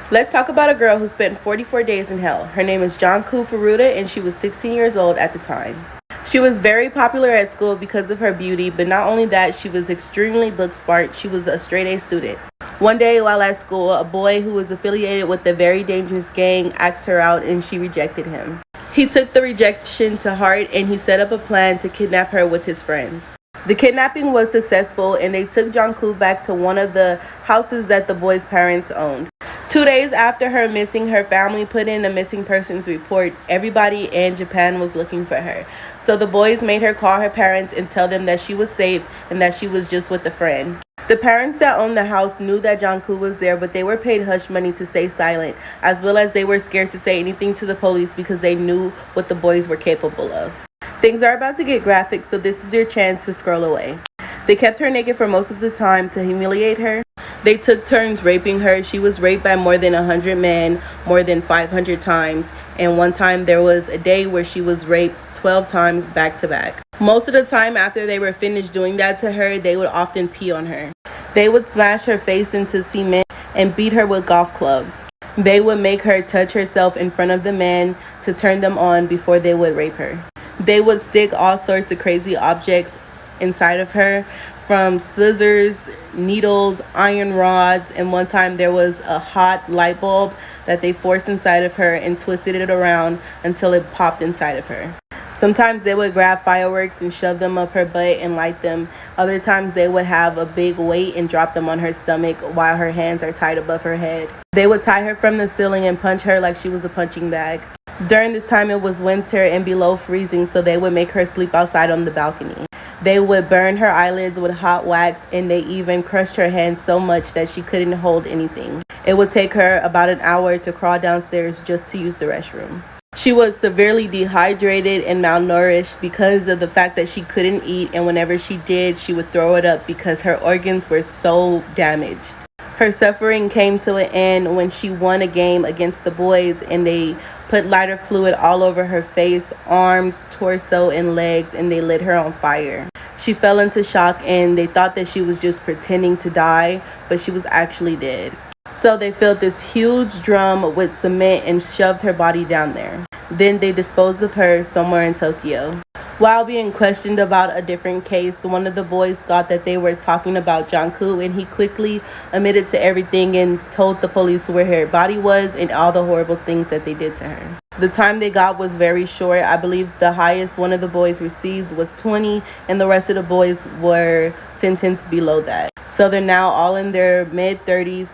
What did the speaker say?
Let's talk about a girl who spent 44 days in hell. Her name is Jonku Furuta, and she was 16 years old at the time. She was very popular at school because of her beauty, but not only that, she was extremely book smart. She was a straight A student. One day while at school, a boy who was affiliated with a very dangerous gang asked her out, and she rejected him. He took the rejection to heart, and he set up a plan to kidnap her with his friends. The kidnapping was successful, and they took Jonku back to one of the houses that the boy's parents owned. 2 days after her missing, her family put in a missing persons report. Everybody in Japan was looking for her. So the boys made her call her parents and tell them that she was safe and that she was just with a friend. The parents that owned the house knew that Jonku was there, but they were paid hush money to stay silent, as well as they were scared to say anything to the police because they knew what the boys were capable of. Things are about to get graphic, so this is your chance to scroll away. They kept her naked for most of the time to humiliate her. They took turns raping her. She was raped by more than 100 men, more than 500 times. And one time there was a day where she was raped 12 times back to back. Most of the time after they were finished doing that to her, they would often pee on her. They would smash her face into cement and beat her with golf clubs. They would make her touch herself in front of the men to turn them on before they would rape her. They would stick all sorts of crazy objects inside of her, from scissors, needles, iron rods, and one time there was a hot light bulb that they forced inside of her and twisted it around until it popped inside of her. Sometimes they would grab fireworks and shove them up her butt and light them. Other times they would have a big weight and drop them on her stomach while her hands are tied above her head. They would tie her from the ceiling and punch her like she was a punching bag. During this time it was winter and below freezing, so they would make her sleep outside on the balcony. They would burn her eyelids with hot wax, and they even crushed her hands so much that she couldn't hold anything. It would take her about an hour to crawl downstairs just to use the restroom. She was severely dehydrated and malnourished because of the fact that she couldn't eat, and whenever she did, she would throw it up because her organs were so damaged. Her suffering came to an end when she won a game against the boys, and they put lighter fluid all over her face, arms, torso, and legs, and they lit her on fire. She fell into shock, and they thought that she was just pretending to die, but she was actually dead. So they filled this huge drum with cement and shoved her body down there. Then they disposed of her somewhere in Tokyo. While being questioned about a different case, one of the boys thought that they were talking about Jonku, and he quickly admitted to everything and told the police where her body was and all the horrible things that they did to her. The time they got was very short. I believe the highest one of the boys received was 20, and the rest of the boys were sentenced below that. So they're now all in their mid-30s.